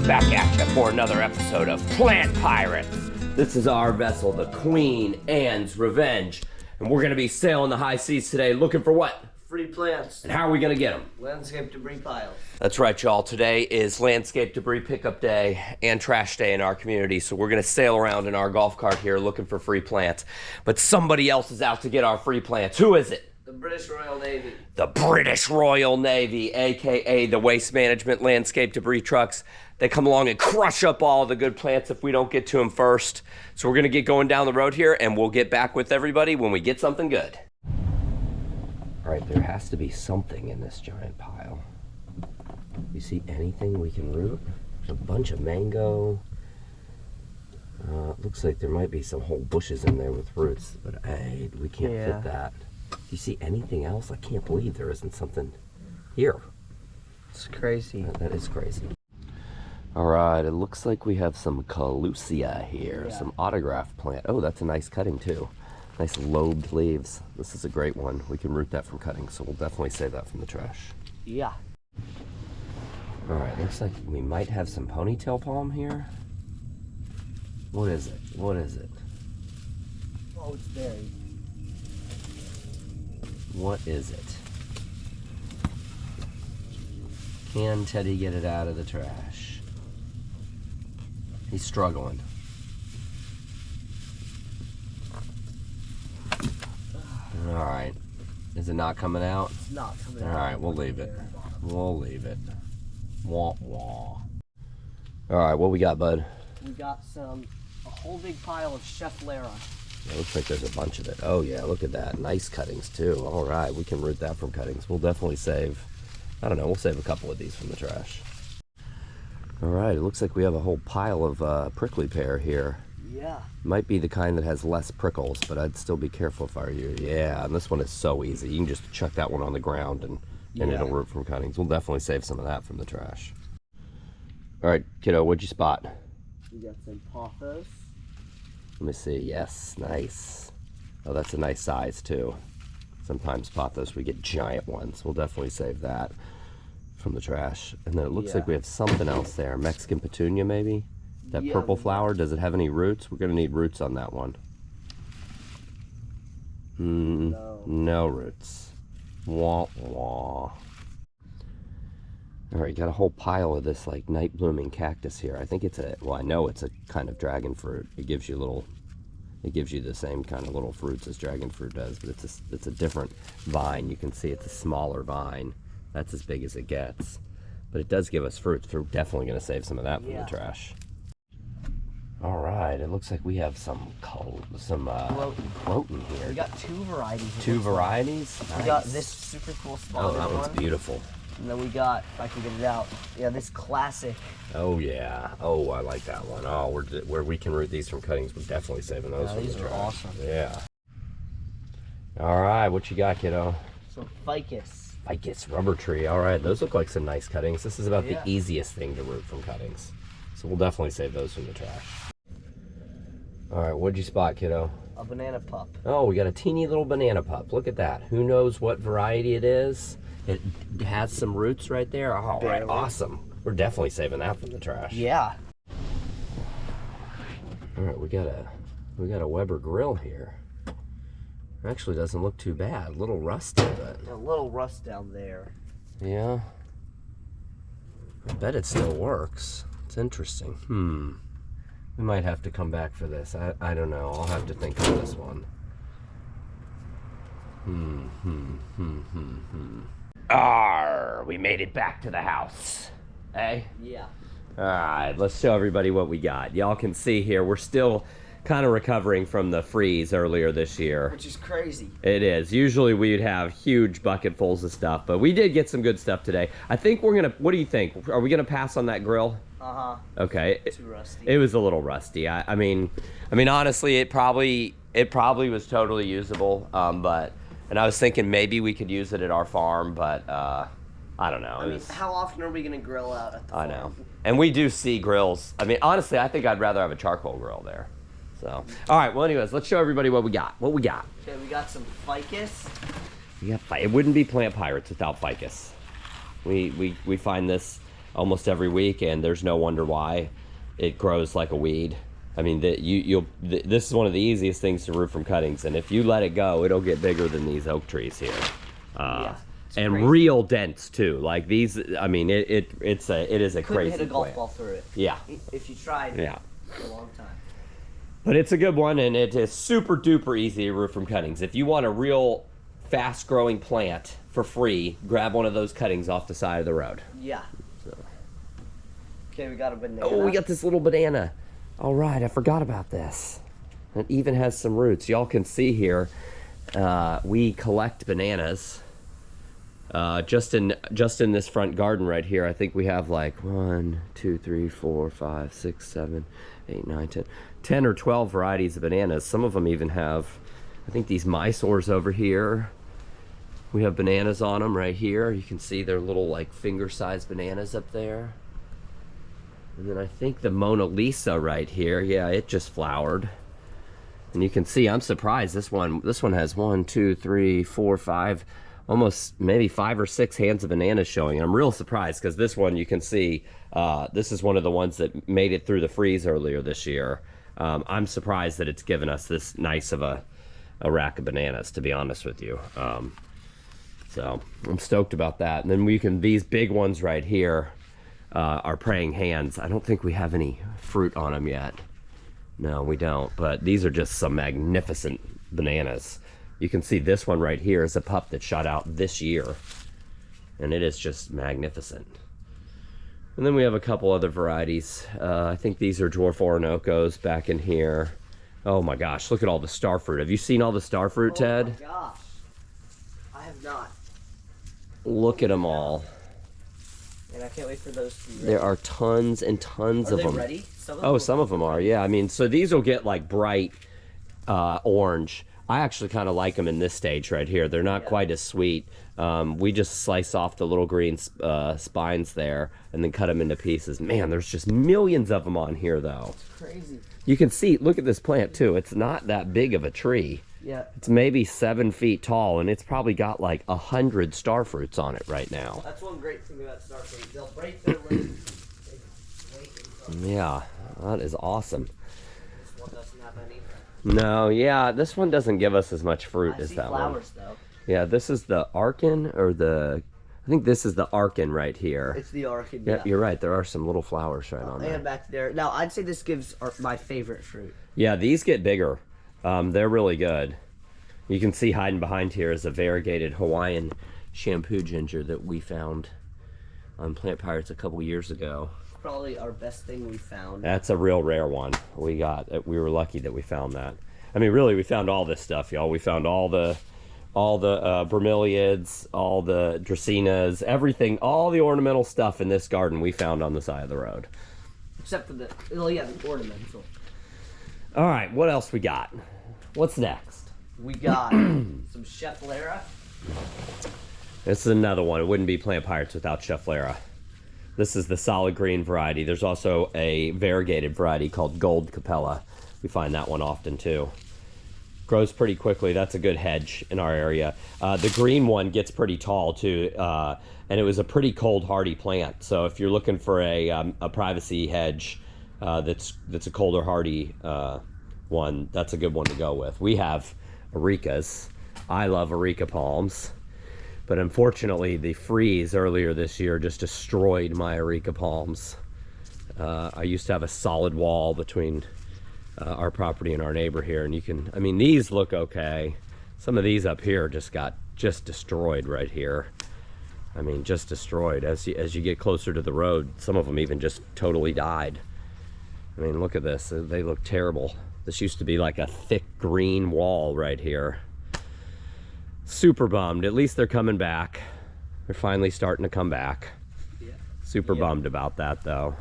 Back at you for another episode of Plant Pirates. This is our vessel, the Queen Anne's Revenge, and we're going to be sailing the high seas today looking for what? Free plants. And how are we going to get them? Landscape debris piles. That's right, y'all. Today is landscape debris pickup day and trash day in our community, so we're going to sail around in our golf cart here looking for free plants. But somebody else is out to get our free plants. Who is it? The British Royal Navy. The British Royal Navy, a.k.a. the Waste Management Landscape Debris Trucks. They come along and crush up all the good plants if we don't get to them first. So we're going to get going down the road here, and we'll get back with everybody when we get something good. All right, there has to be something in this giant pile. You see anything we can root? There's a bunch of mango. Looks like there might be some whole bushes in there with roots, but we can't fit that. Do you see anything else? I can't believe there isn't something here. It's crazy. That is crazy. All right, it looks like we have some Calusia here, some autograph plant. Oh, that's a nice cutting too. Nice lobed leaves. This is a great one. We can root that from cutting, so we'll definitely save that from the trash. Yeah. All right, looks like we might have some ponytail palm here. What is it? What is it? Oh, it's buried. What is it? Can Teddy get it out of the trash? He's struggling. All right. Is it not coming out? It's not coming out. All right, we'll leave it. We'll leave it. Wah, wah. All right, what we got, bud? We got a whole big pile of Chef Lara. It looks like there's a bunch of it. Oh yeah, look at that. Nice cuttings too. All right, we can root that from cuttings. We'll definitely save, I don't know, we'll save a couple of these from the trash. All right, it looks like we have a whole pile of prickly pear here. Yeah. Might be the kind that has less prickles, but I'd still be careful if I were you. Yeah, and this one is so easy. You can just chuck that one on the ground and it'll root from cuttings. We'll definitely save some of that from the trash. All right, kiddo, what'd you spot? We got some pothos. Let me see. Yes, nice. Oh, that's a nice size too. Sometimes pothos we get giant ones. We'll definitely save that from the trash. And then it looks like we have something else there. Mexican petunia maybe? That purple flower, does it have any roots? We're gonna need roots on that one. No roots. Wah, wah. All right, got a whole pile of this like night blooming cactus here. I think it's I know it's a kind of dragon fruit. It gives you the same kind of little fruits as dragon fruit does, but it's a different vine. You can see it's a smaller vine. That's as big as it gets. But it does give us fruits. We're definitely gonna save some of that from the trash. All right, it looks like we have some Croton here. We got two varieties. Two varieties? Nice. We got this super cool spot. Oh, that one's beautiful. And then we got, if I can get it out, this classic. Oh yeah. Oh, I like that one. Oh, where we can root these from cuttings, we're definitely saving those from the trash. These are awesome. Yeah. All right, what you got, kiddo? Some ficus. Ficus rubber tree. All right, those look like some nice cuttings. This is about the easiest thing to root from cuttings, so we'll definitely save those from the trash. All right, what'd you spot, kiddo? A banana pup. Oh, we got a teeny little banana pup. Look at that. Who knows what variety it is? It has some roots right there. Oh, right, awesome. We're definitely saving that from the trash. Yeah. All right, we got a Weber grill here. Actually, doesn't look too bad. A little rusty, but a little rust down there. Yeah. I bet it still works. It's interesting. We might have to come back for this. I don't know. I'll have to think of this one. We made it back to the house. Hey? Yeah. All right, let's show everybody what we got. Y'all can see here, we're still kind of recovering from the freeze earlier this year. Which is crazy. It is. Usually we'd have huge bucketfuls of stuff, but we did get some good stuff today. I think we're gonna, what do you think? Are we gonna pass on that grill? Uh-huh. Okay. Too rusty. It was a little rusty. I mean, honestly, it probably was totally usable, and I was thinking maybe we could use it at our farm, but I don't know. I mean, how often are we gonna grill out at the farm? I know. And we do see grills. I mean, honestly, I think I'd rather have a charcoal grill there. So, all right. Well, anyways, let's show everybody what we got. What we got? Okay, we got some ficus. Yeah, it wouldn't be Plant Pirates without ficus. We find this almost every week, and there's no wonder why. It grows like a weed. I mean, this is one of the easiest things to root from cuttings, and if you let it go, it'll get bigger than these oak trees here. Yeah, and crazy. Real dense too. Like these, I mean, it is a Couldn't crazy hit a golf plant. ball through it. Yeah. If you tried. Yeah. For a long time. But it's a good one, and it is super duper easy to root from cuttings. If you want a real fast growing plant for free, grab one of those cuttings off the side of the road. Yeah. So. Okay, we got a banana. Oh, we got this little banana. All right, I forgot about this. It even has some roots. Y'all can see here, we collect bananas. Just in this front garden right here, I think we have like 1, 2, 3, 4, 5, 6, 7, 8, 9, 10 or 12 varieties of bananas. Some of them even have, I think these Mysores over here. We have bananas on them right here. You can see they're little like finger-sized bananas up there. And then I think the Mona Lisa right here, yeah, it just flowered. And you can see, I'm surprised this one has 1, 2, 3, 4, 5, almost maybe 5 or 6 hands of bananas showing. I'm real surprised because this one you can see, this is one of the ones that made it through the freeze earlier this year. I'm surprised that it's given us this nice of a rack of bananas, to be honest with you. So I'm stoked about that. And then these big ones right here are praying hands. I don't think we have any fruit on them yet. No, we don't, but these are just some magnificent bananas. You can see this one right here is a pup that shot out this year, and it is just magnificent. And then we have a couple other varieties. I think these are dwarf Orinoco's back in here. Oh my gosh, look at all the starfruit. Have you seen all the starfruit, Ted? Oh my gosh. I have not. Look at them all. And I can't wait for those to be ready. There are tons and tons of them. Are they ready? Some of them are, yeah. I mean, so these will get like bright orange. I actually kind of like them in this stage right here. They're not quite as sweet. We just slice off the little green spines there and then cut them into pieces. Man, there's just millions of them on here, though. It's crazy. You can see, look at this plant, too. It's not that big of a tree. Yeah. It's maybe 7 feet tall, and it's probably got like 100 starfruits on it right now. That's one great thing about starfruit. They'll break their legs. Yeah, that is awesome. This one doesn't have any. No, yeah, this one doesn't give us as much fruit I as see that flowers, one. though. Yeah, this is the Arkin, or I think this is the Arkin right here. It's the orchid. Yeah, you're right. There are some little flowers right on there. And back there. Now, I'd say this gives my favorite fruit. Yeah, these get bigger. They're really good. You can see hiding behind here is a variegated Hawaiian shampoo ginger that we found on Plant Pirates a couple years ago. Probably our best thing we found. That's a real rare one. We were lucky that we found that. I mean, really, we found all this stuff, y'all. We found all the bromeliads, all the dracaenas, everything, all the ornamental stuff in this garden we found on the side of the road. Except for the ornamental. All right, what else we got? What's next? We got some Chef Lara. This is another one. It wouldn't be Plant Pirates without Chef Lara. This is the solid green variety. There's also a variegated variety called Gold Capella. We find that one often too. Grows pretty quickly. That's a good hedge in our area. The green one gets pretty tall too, and it was a pretty cold hardy plant. So if you're looking for a privacy hedge that's a colder hardy one, that's a good one to go with. We have Arecas. I love Areca palms. But unfortunately, the freeze earlier this year just destroyed my Areca palms. I used to have a solid wall between our property and our neighbor here, and I mean, these look okay. Some of these up here just got destroyed right here. I mean, just destroyed. As you get closer to the road, some of them even just totally died. I mean, look at this. They look terrible. This used to be like a thick green wall right here. Super bummed. At least they're coming back. They're finally starting to come back. Yeah. Super bummed about that, though.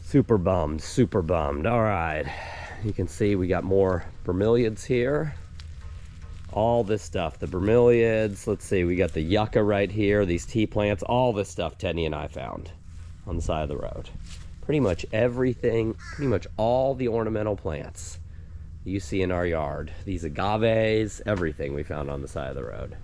Super bummed, super bummed. All right. You can see we got more bromeliads here. All this stuff, the bromeliads, let's see, we got the yucca right here, these tea plants, all this stuff Teddy and I found on the side of the road. Pretty much everything, pretty much all the ornamental plants you see in our yard. These agaves, everything we found on the side of the road.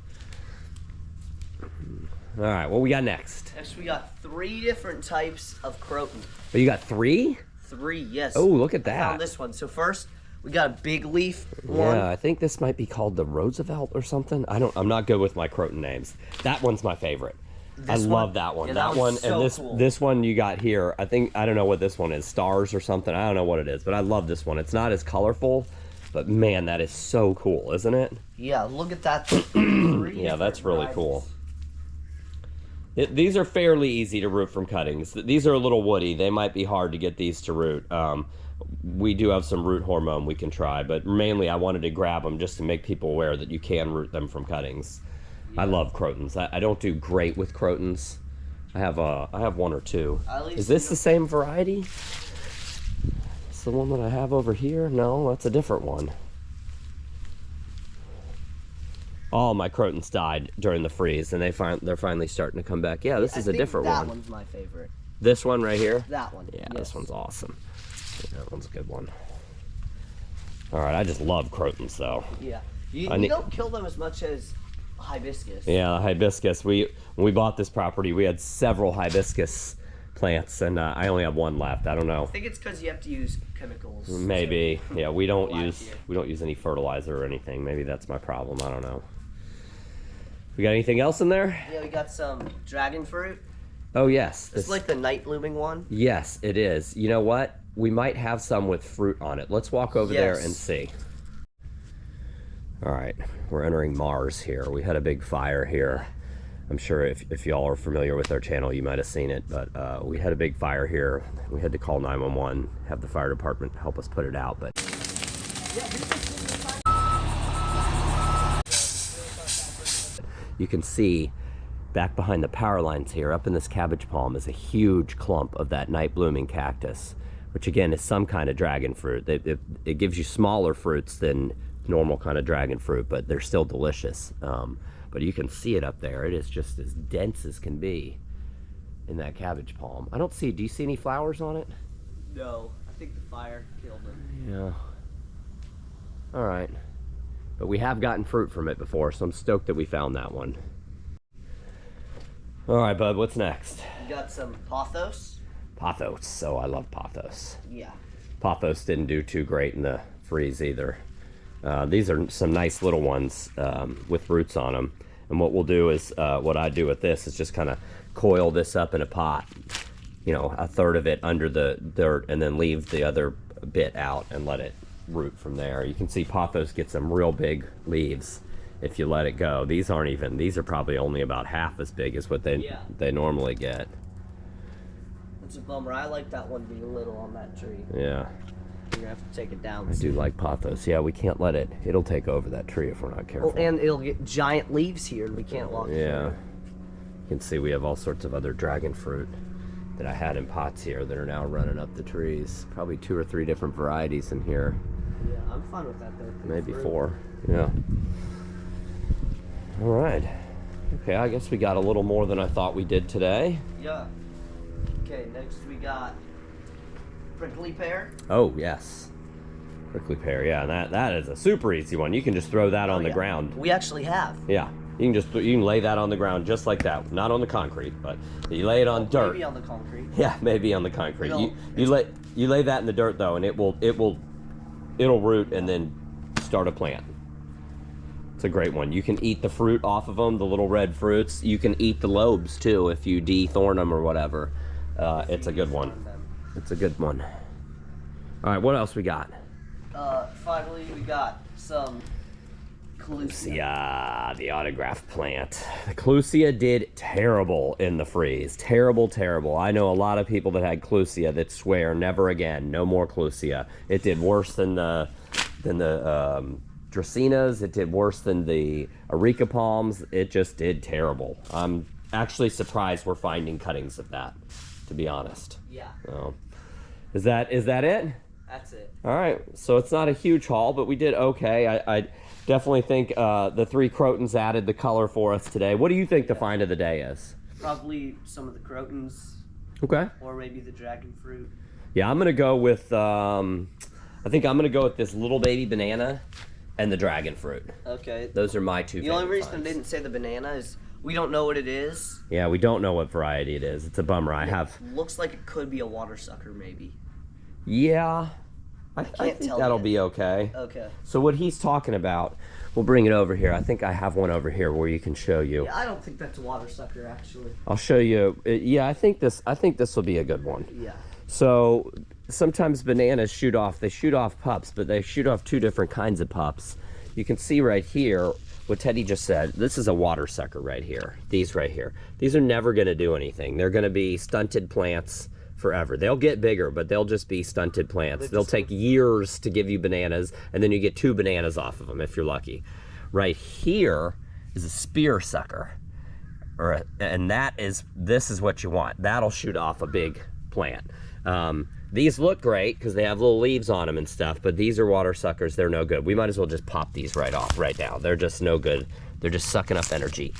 All right, what we got next? Next, we got 3 different types of croton. Oh, you got 3? 3, yes. Oh, look at I found that. this one. So first, we got a big leaf one. Yeah, I think this might be called the Roosevelt or something. I'm not good with my croton names. That one's my favorite. I love that one. Yeah, that one so and cool. this one you got here. I don't know what this one is, stars or something. I don't know what it is, but I love this one. It's not as colorful, but man, that is so cool, isn't it? Yeah, look at that. Yeah, that's really cool. These are fairly easy to root from cuttings. These are a little woody. They might be hard to get these to root. We do have some root hormone we can try, but mainly I wanted to grab them just to make people aware that you can root them from cuttings. Yeah. I love crotons. I don't do great with crotons. I have 1 or 2. Is this the same variety? It's the one that I have over here? No, that's a different one. All my crotons died during the freeze, and they're finally starting to come back. Yeah, this is a different one. That one's my favorite. This one right here? That one. Yeah, yes. This one's awesome. Yeah, that one's a good one. All right, I just love crotons, though. Yeah, you don't kill them as much as hibiscus. Yeah, the hibiscus. When we bought this property, we had several hibiscus plants, and I only have 1 left. I don't know. I think it's because you have to use chemicals. Maybe. Yeah, we don't use any fertilizer or anything. Maybe that's my problem. I don't know. We got anything else in there? Yeah, we got some dragon fruit. Oh yes. It's like the night blooming one. Yes, it is. You know what? We might have some with fruit on it. Let's walk over there and see. All right, we're entering Mars here. We had a big fire here. I'm sure if y'all are familiar with our channel, you might have seen it, but we had a big fire here. We had to call 911, have the fire department help us put it out, but... You can see back behind the power lines here, up in this cabbage palm, is a huge clump of that night blooming cactus, which again is some kind of dragon fruit. It gives you smaller fruits than normal kind of dragon fruit, but they're still delicious. But you can see it up there. It is just as dense as can be in that cabbage palm. Do you see any flowers on it? No, I think the fire killed them. Yeah. All right. But we have gotten fruit from it before, so I'm stoked that we found that one. All right, bud, what's next? We got some pothos. Pothos. Oh, I love pothos. Yeah. Pothos didn't do too great in the freeze either. These are some nice little ones with roots on them. And what we'll do is, what I do with this is just kind of coil this up in a pot, you know, a third of it under the dirt, and then leave the other bit out and let it root from there. You can see pothos get some real big leaves if you let it go. These are probably only about half as big as what they normally get. It's a bummer. I like that one being little on that tree. Yeah. You're gonna have to take it down. I do like pothos. Yeah, we can't let it. It'll take over that tree if we're not careful. Oh, and it'll get giant leaves here, and we can't walk through. You can see we have all sorts of other dragon fruit that I had in pots here that are now running up the trees. Probably 2 or 3 different varieties in here. Yeah, I'm fine with that though. Maybe 4. Yeah. All right. Okay, I guess we got a little more than I thought we did today. Yeah. Okay, next we got prickly pear. Oh, yes. Prickly pear, yeah, and that is a super easy one. You can just throw that on the ground. We actually have. Yeah, you can lay that on the ground just like that. Not on the concrete, but you lay it on dirt. Maybe on the concrete. Yeah, maybe on the concrete. You lay that in the dirt though, and it'll root and then start a plant. It's a great one. You can eat the fruit off of them, the little red fruits. You can eat the lobes too if you de-thorn them or whatever. It's a good one. It's a good one. All right, what else we got? Finally, we got some Clusia, the autograph plant. The Clusia did terrible in the freeze. Terrible, terrible. I know a lot of people that had Clusia that swear never again, no more Clusia. It did worse than the Dracaenas. It did worse than the Areca palms. It just did terrible. I'm actually surprised we're finding cuttings of that, to be honest. Yeah. Is that it? That's it. All right, so it's not a huge haul, but we did okay. I definitely think the 3 Crotons added the color for us today. What do you think the find of the day is? Probably some of the Crotons. Okay. Or maybe the dragon fruit. Yeah, I'm gonna go with. I think I'm gonna go with this little baby banana and the dragon fruit. Okay. Those are my 2 The favorite only reason finds. I didn't say the banana is we don't know what it is. Yeah, we don't know what variety it is. It's a bummer. I have. Looks like it could be a water sucker, maybe. Yeah, I can't think tell that'll yet. be okay. Okay. So what he's talking about, we'll bring it over here. I think I have one over here where you can show you. Yeah, I don't think that's a water sucker, actually. I'll show you. Yeah, I think this will be a good one. Yeah. So sometimes bananas shoot off pups, but they shoot off 2 different kinds of pups. You can see right here what Teddy just said. This is a water sucker right here. These right here. These are never going to do anything. They're going to be stunted plants forever. They'll get bigger, but they'll just be stunted plants. They'll take years to give you bananas, and then you get 2 bananas off of them if you're lucky. Right here is a spear sucker, and this is what you want. That'll shoot off a big plant. These look great because they have little leaves on them and stuff, but these are water suckers. They're no good. We might as well just pop these right off right now. They're just no good. They're just sucking up energy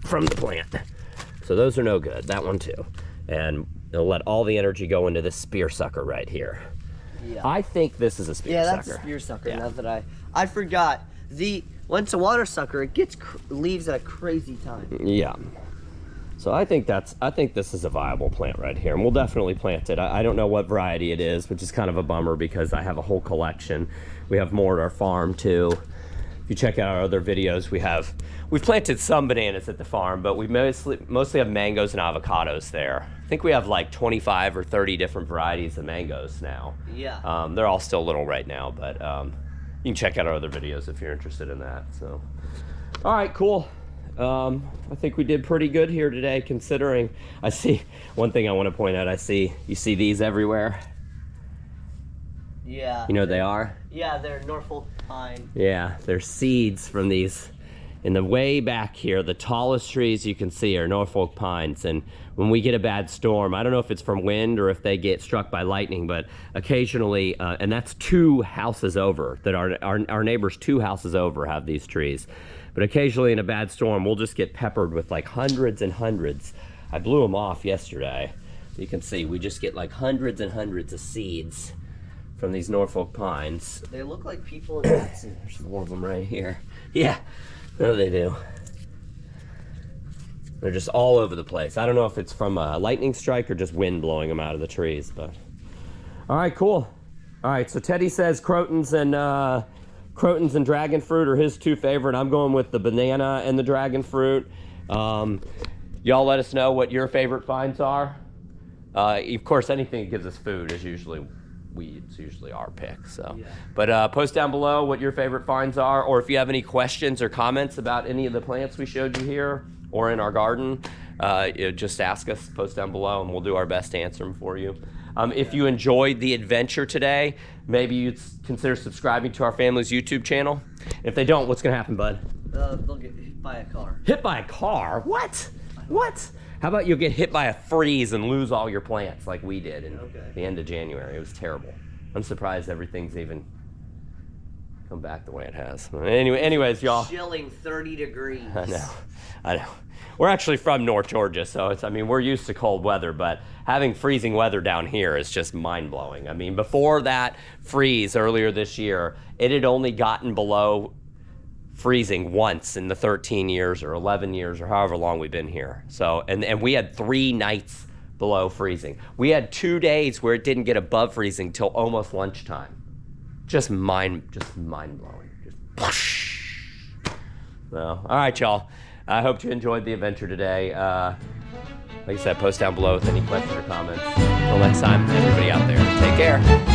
from the plant. So those are no good. That one too. And it'll let all the energy go into this spear sucker right here. Yeah. I think this is a spear sucker. Yeah, that's a spear sucker. Yeah. Now that I forgot. When it's a water sucker, it gets leaves at a crazy time. Yeah. So I think this is a viable plant right here, and we'll definitely plant it. I don't know what variety it is, which is kind of a bummer because I have a whole collection. We have more at our farm too. If you check out our other videos, we've planted some bananas at the farm, but we mostly have mangoes and avocados there. I think we have like 25 or 30 different varieties of mangoes now. Yeah. They're all still little right now, but you can check out our other videos if you're interested in that. So, all right, cool. I think we did pretty good here today, considering. I see one thing I want to point out. You see these everywhere. Yeah. You know what they are? Yeah, they're Norfolk pine. Yeah, they're seeds from these. In the way back here, the tallest trees you can see are Norfolk pines, and when we get a bad storm, I don't know if it's from wind or if they get struck by lightning, but occasionally, and that's 2 houses over, that our neighbors 2 houses over have these trees. But occasionally in a bad storm, we'll just get peppered with like hundreds and hundreds. I blew them off yesterday. You can see we just get like hundreds and hundreds of seeds from these Norfolk pines. They look like people in Jackson. There's more of them right here. Yeah, no, they do. They're just all over the place. I don't know if it's from a lightning strike or just wind blowing them out of the trees, but. All right, cool. All right, so Teddy says Crotons and dragon fruit are his 2 favorite. I'm going with the banana and the dragon fruit. Y'all let us know what your favorite finds are. Of course, anything that gives us food is usually our pick. So, Yeah. But post down below what your favorite finds are, or if you have any questions or comments about any of the plants we showed you here or in our garden, just ask us. Post down below, and we'll do our best to answer them for you. If you enjoyed the adventure today, maybe you'd consider subscribing to our family's YouTube channel. If they don't, what's gonna happen, bud? They'll get hit by a car. Hit by a car? What? What? How about you'll get hit by a freeze and lose all your plants like we did in the end of January? It was terrible. I'm surprised everything's even come back the way it has. Anyways, y'all. Chilling 30 degrees. I know. We're actually from North Georgia, so we're used to cold weather, but having freezing weather down here is just mind-blowing. I mean, before that freeze earlier this year, it had only gotten below freezing once in the 13 years or 11 years or however long we've been here. So, and we had 3 nights below freezing. We had 2 days where it didn't get above freezing till almost lunchtime. Just mind-blowing. Just whoosh. So, all right, y'all. I hope you enjoyed the adventure today. Like I said, post down below with any questions or comments. Until next time, everybody out there, take care.